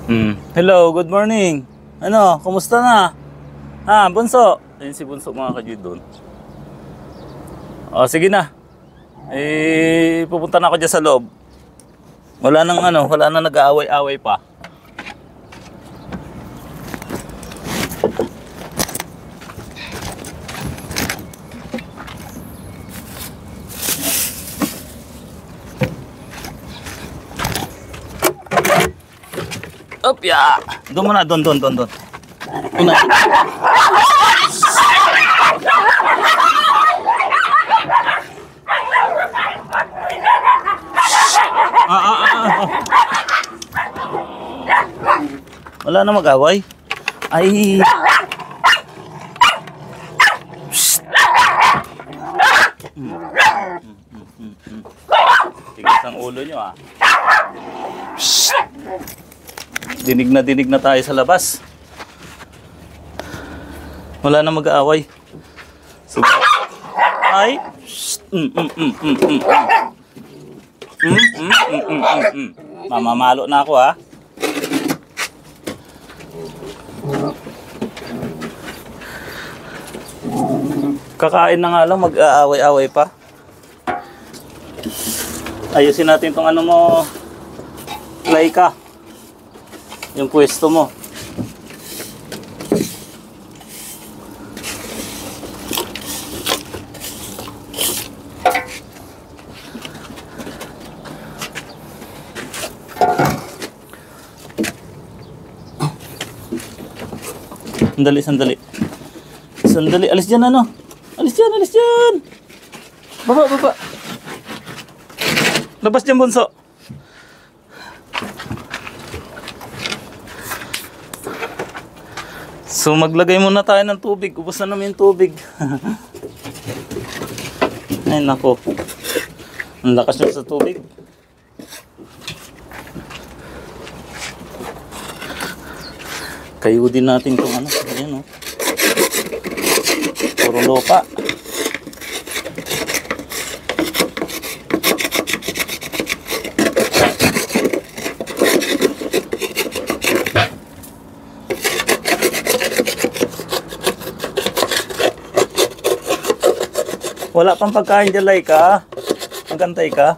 Hello, good morning. Ano, kumusta na? Bunso. Ayun si Bunso mga ka-Jude doon. O, sige na. Pupunta na ako dyan sa loob. Wala nang nag-aaway-aaway pa. Opya! Doon muna, doon. Una. Wala na mag-away. Ay. Tigas ang ulo nyo ah. Dinig na tayo sa labas. Wala na mag-aaway. So, ay. Mamamalo na ako ha. Kakain na nga lang, mag-aaway-aaway pa. Ayusin natin tong ano mo, Laika. Yung pwesto mo. Sandali. Alis dyan ano? Alis dyan. Baba. Labas dyan, Bunso. So maglagay muna tayo ng tubig. Ubos na namin yung tubig. Ay nako. Ang lakas nyo sa tubig. Kayo din natin itong ano. Ayan o. Puro lupa. Wala pang pagkain dyan, Laika. Magantay ka.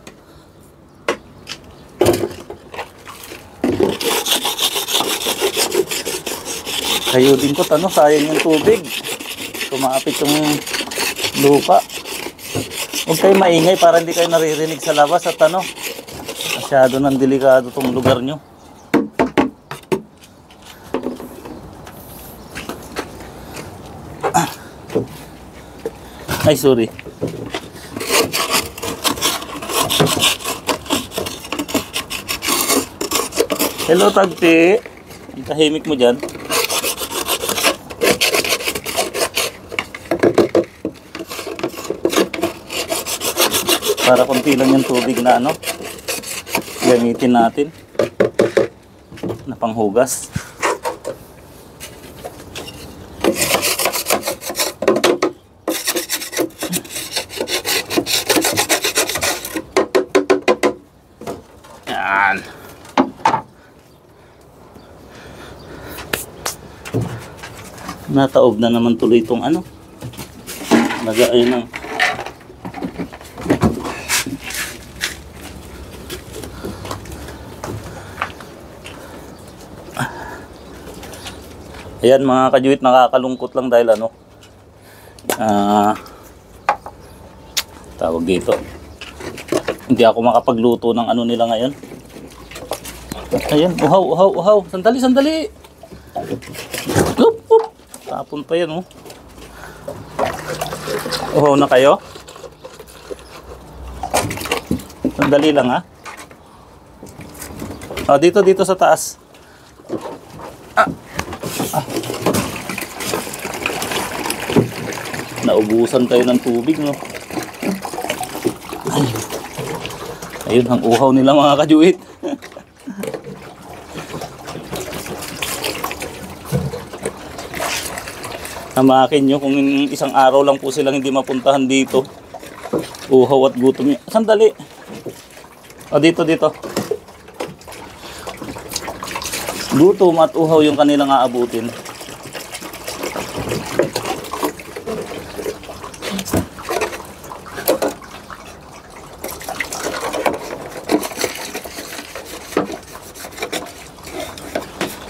Kayo din ko, sayang yung tubig. Kumapit yung lupa. Huwag kayo maingay para hindi kayo naririnig sa labas at masyado nang delikado tong lugar nyo. Ay, sorry. Hello, Tagti. Ang tahimik mo dyan. Para konti lang yung tubig na gamitin natin na panghugas. Yan. Nataob na naman tuloy itong ayun ang ayan mga kajuit, nakakalungkot lang dahil tawag dito, hindi ako makapagluto ng nila ngayon. Ayan, uhaw. Sandali. Up. Tapon pa yan Uhaw na kayo. Sandali lang ha. Dito sa taas. Naubusan tayo ng tubig Ayun ang uhaw nila mga kajuit. Hamakin nyo kung isang araw lang po silang hindi mapuntahan dito. Uhaw at gutom nyo. Sandali. Dito. Gutom at uhaw yung kanilang aabutin.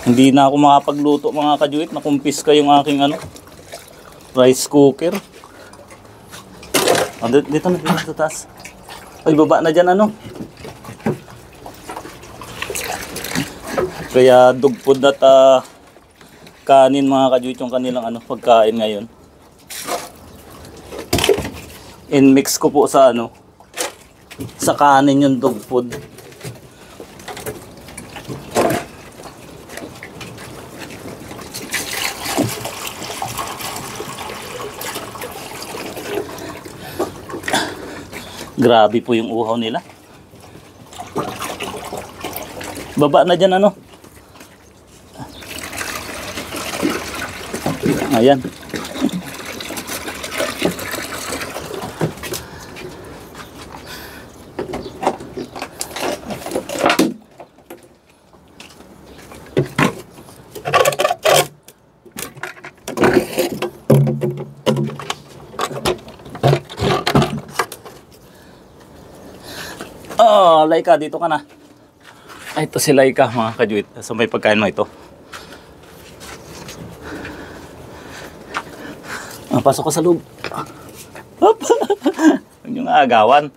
Hindi na ako makapagluto mga kajuit, nakumpis ka yung aking rice cooker. Dito na, dito sa taas. Ay, baba na dyan Kaya dog food at kanin mga kajuit yung kanilang pagkain ngayon. In-mix ko po sa sa kanin yung dog food. Grabe po yung uhaw nila. Baba na dyan Ayan. Oh, Laika, dito ka na. Ay, ito si Laika, mga kajuit. So, may pagkain mo ito. Pasok ka sa loob. Hop! Huwag nyo nga agawan.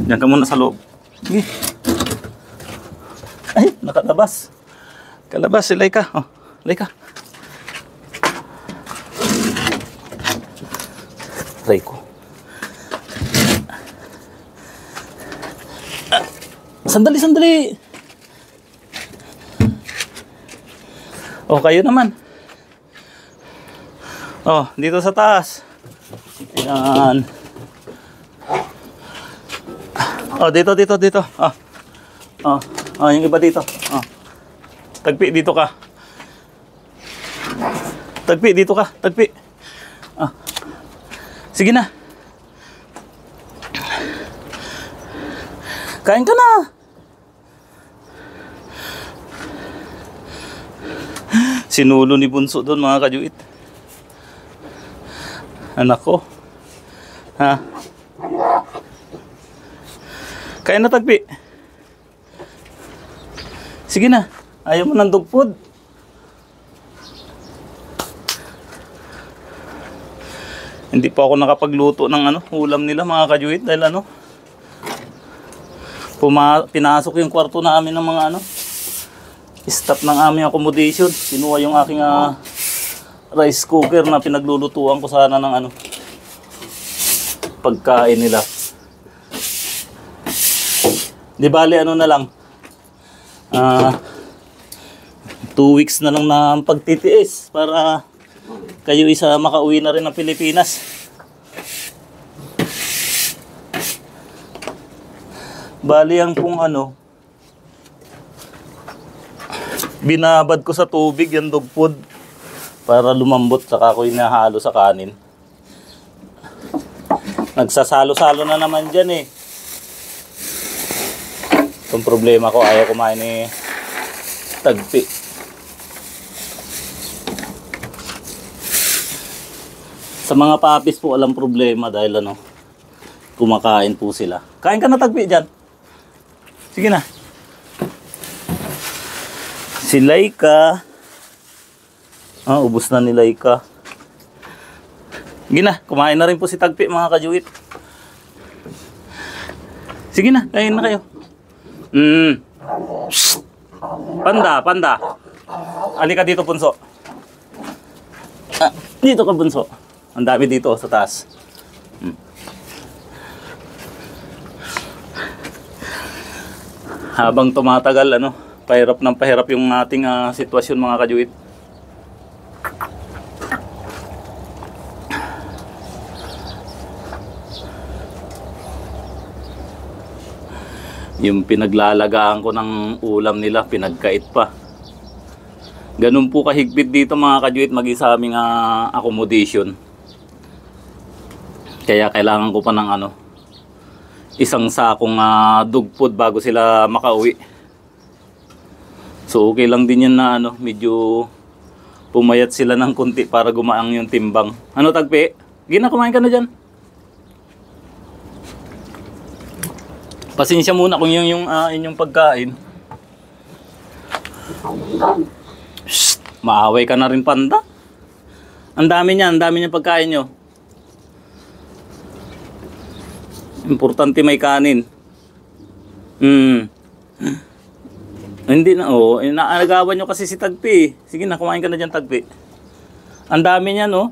Diyan ka muna sa loob. Sige. Ay, nakalabas. Kalabas si Laika. Oh, Laika. Try ko. Sandali, sandali. Oh, kayo naman. Oh, dito sa taas. Ayan. Oh, dito. Oh. Oh, oh, yung iba dito. Oh. Tagpi, dito ka. Tagpi, dito ka. Tagpi. Oh. Sige na. Kain ka na. Sinulo ni Bunso doon mga kajuit. Anak ko. Ha? Kain na, Tagpi. Sige na. Ayaw mo ng dog food. Hindi pa ako nakapagluto ng ulam nila mga kajuit dahil pinasok yung kwarto namin ng mga staff ng aming accommodation. Kinuha yung aking rice cooker na pinaglulutuan ko sana ng pagkain nila. Di bali na lang. 2 weeks na lang na pagtitiis para kayo isa makauwi na rin ng Pilipinas. Bali ang kung binabad ko sa tubig yung dog food para lumambot, saka ko inahalo sa kanin. Nagsasalo-salo na naman dyan eh. Itong problema ko, ayaw kumain ni Tagpi. Sa mga papis po walang problema dahil kumakain po sila. Kain ka na, Tagpi, dyan. Sige na. Si Laika. Ubos na ni Laika. Sige na, kumain na rin po si Tagpi mga kajuit. Sige na, kain na kayo. Panda. Halika dito, Bunso. Dito ka, Bunso. Ang dami dito sa taas. Habang tumatagal, pahirap ng pahirap yung ating sitwasyon mga kajuit. Yung pinaglalagaan ko ng ulam nila, pinagkait pa. Ganun po kahigpit dito mga kajuit, maging sa aming accommodation. Kaya kailangan ko pa ng isang sakong dog food bago sila makauwi. So okay lang din yan na ano, medyo pumayat sila ng kunti para gumaang yung timbang. Ano Tagpi? Gina, kumain ka na dyan. Pasensya muna kung yung inyong pagkain. Shhh, maaway ka na rin Panda. Ang dami niya pagkain nyo. Importante may kanin. Hindi na, inaagawan nyo kasi si Tagpi. Sige na, kumain ka na dyan Tagpi. Ang dami niya, no?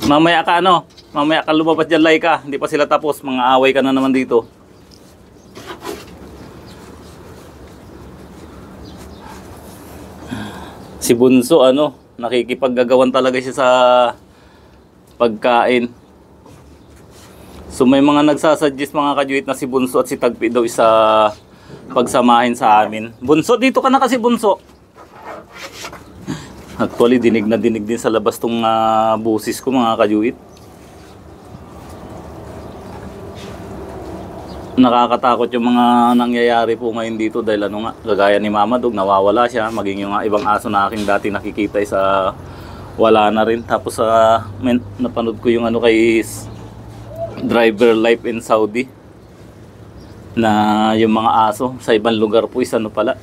Mamaya ka lumabas dyan, Laika. Hindi pa sila tapos, mga away ka na naman dito. Si Bunso, nakikipaggagawan talaga siya sa pagkain. So may mga nagsasuggest mga kajuit na si Bunso at si Tagpi daw isa pagsamahin sa amin. Bunso, dito ka na kasi Bunso. Actually, dinig na dinig din sa labas tong busis ko mga kajuit. Nakakatakot yung mga nangyayari po ngayon dito dahil kagaya ni Mama Dog, nawawala siya. Maging yung ibang aso na aking dati nakikita isa wala na rin. Tapos napanood ko yung kay Driver Life in Saudi na yung mga aso sa ibang lugar po pala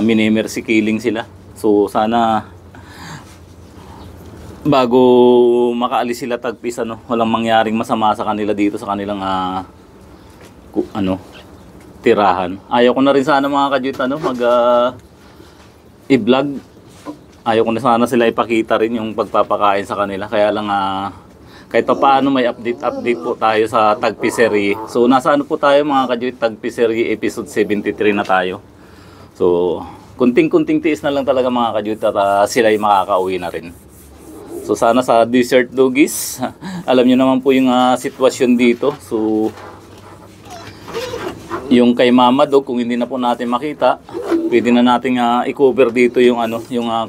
minimercy killing sila. So sana bago makaalis sila Tagpi, walang mangyaring masama sa kanila dito sa kanilang tirahan. Ayaw ko na rin sana mga kajuit i-vlog. Ayaw ko na sana sila ipakita rin yung pagpapakain sa kanila. Kaya lang kahit pa paano may update po tayo sa Tagpi Serye. So nasa po tayo mga kajuit, Tagpi Serye episode 73 na tayo. So kunting-kunting tiis na lang talaga mga kajuit at sila ay makakauwi na rin. So sana sa Desert Doggies, alam nyo naman po yung sitwasyon dito. So yung kay Mama Dog, kung hindi na po natin makita, pwede na nating i-cover dito yung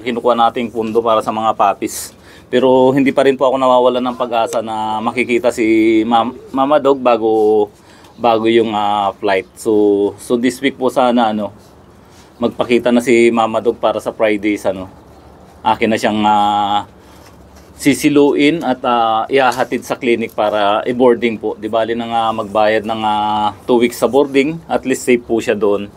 kinukuha nating pundo para sa mga puppies. Pero hindi pa rin po ako nawawalan ng pag-asa na makikita si Mama Dog bago yung flight. So this week po sana magpakita na si Mama Dog para sa Fridays akin na siyang sisiluin at ihahatid sa clinic para i-boarding po. Di bali na magbayad ng 2 weeks sa boarding, at least safe po siya doon.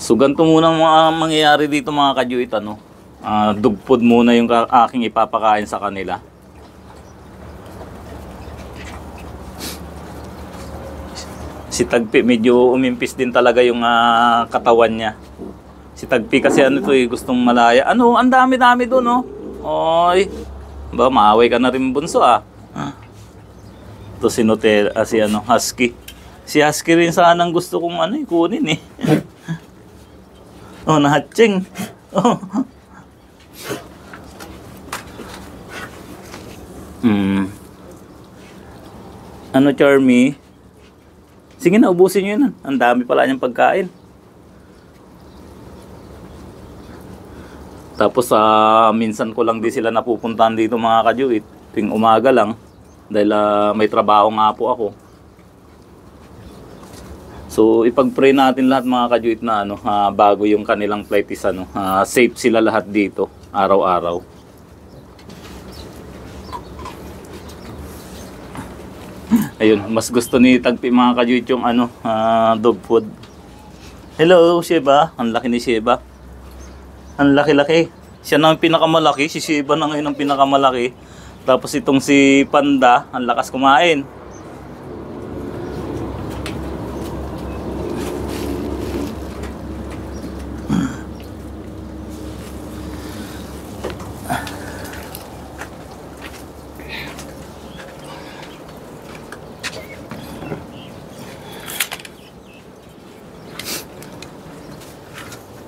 So ganito muna mangyayari dito mga kajuit, dog food muna yung aking ipapakain sa kanila. Si Tagpi medyo umimpis din talaga yung katawan niya. Si Tagpi kasi gustong malaya. Ang dami-dami doon Oy. Ba, maaway ka na rin Bunso Ito si Husky. Si Husky rin sanang gusto kong kunin nahatsing. Charmy? Sige na, ubusin nyo yun. Ang dami pala niyang pagkain. Tapos minsan ko lang din sila napupuntahan dito mga kajuit. Tuwing umaga lang. Dahil may trabaho nga po ako. So ipag-pray natin lahat mga kajuit na bago yung kanilang flight is safe sila lahat dito araw-araw. Ayun, mas gusto ni Tagpi mga kajuit yung dog food. Hello Sheba, ang laki ni Sheba. Ang laki-laki. Siya na ang pinakamalaki, si Sheba na ngayon ang pinakamalaki. Tapos itong si Panda, ang lakas kumain.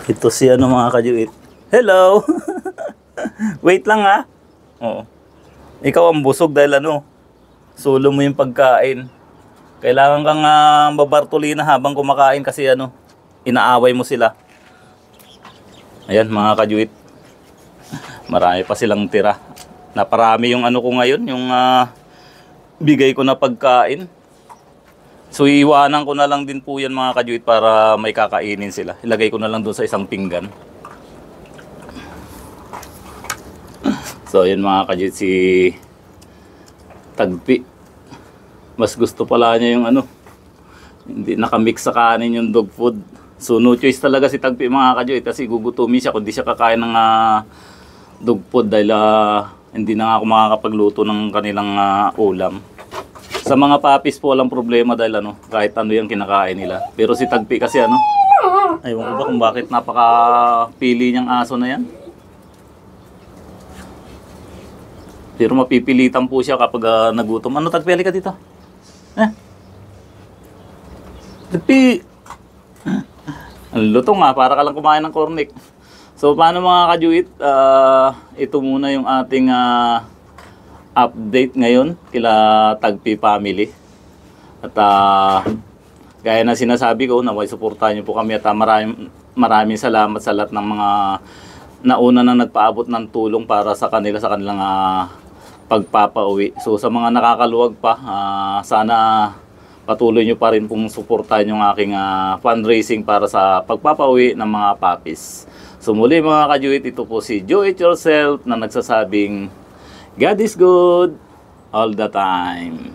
Ito si mga kajuit. Hello! Wait lang Oo. Ikaw ang busog dahil solo mo yung pagkain. Kailangan kang babartolina habang kumakain kasi inaaway mo sila. Ayan mga kajuit. Marami pa silang tira. Naparami yung ano ko ngayon, yung bigay ko na pagkain. So iiwanan ko na lang din po yan mga kajuit para may kakainin sila. Ilagay ko na lang doon sa isang pinggan. So yun mga kajuit, si Tagpi. Mas gusto pala niya yung ano, hindi nakamix sa kanin yung dog food. So no choice talaga si Tagpi mga kajuit kasi gugutumin siya kung di siya kakain ng dog food dahil hindi na nga ako makakapagluto ng kanilang ulam. Sa mga puppies po walang problema dahil ano, kahit ano yung kinakain nila. Pero si Tagpi kasi ano, aywan ko ba kung bakit napaka-pili niyang aso na yan. Pero mapipilitan po siya kapag nagutom. Ano Tagpi, halika dito. Tagpi! Ang lutong para ka lang kumain ng cornic. So paano mga kajuit, ito muna yung ating update ngayon kila Tagpi family. At gaya na sinasabi ko, naway suportahan niyo po kami at maraming salamat sa lahat ng mga nauna na nagpaabot ng tulong para sa kanilang pagpapauwi. So sa mga nakakaluwag pa, sana patuloy nyo pa rin pong suportahan yung aking fundraising para sa pagpapauwi ng mga puppies. So muli mga kajuit, ito po si Do It Yourself na nagsasabing God is good all the time.